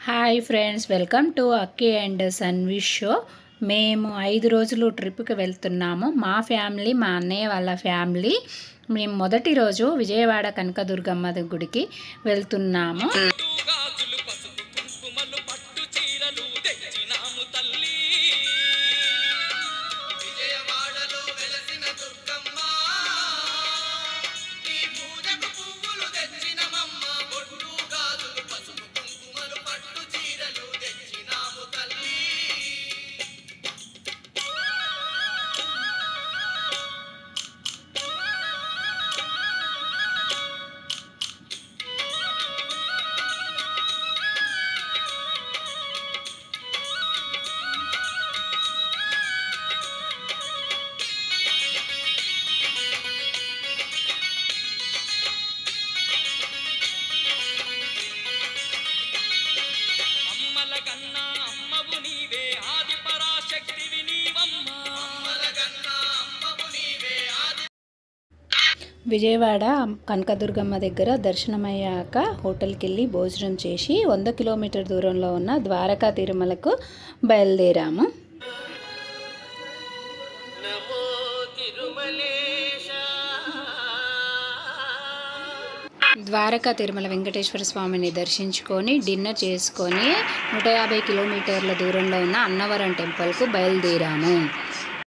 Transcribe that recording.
Hi friends, welcome to Akki and Sanvi show. మేము 5 రోజులు ట్రిప్కి వెళ్తున్నాము. మా ఫ్యామిలీ, మా అన్నయ్య వాళ్ళ ఫ్యామిలీ. మేము మొదటి రోజు విజయవాడ కనకదుర్గమ్మ గుడికి వెళ్తున్నాము. విజయవాడ కనకదుర్గమ్మ దగ్గర దర్శనమయ్యాక హోటల్కి వెళ్ళి భోజనం చేసి 100 కిలోమీటర్ దూరంలో ఉన్న ద్వారకా తిరుమలకు బయలుదేరాము. ద్వారకా తిరుమల వెంకటేశ్వర స్వామిని దర్శించుకొని డిన్నర్ చేసుకొని 150 కిలోమీటర్ల దూరంలో ఉన్న అన్నవరం టెంపుల్కు బయలుదేరాము.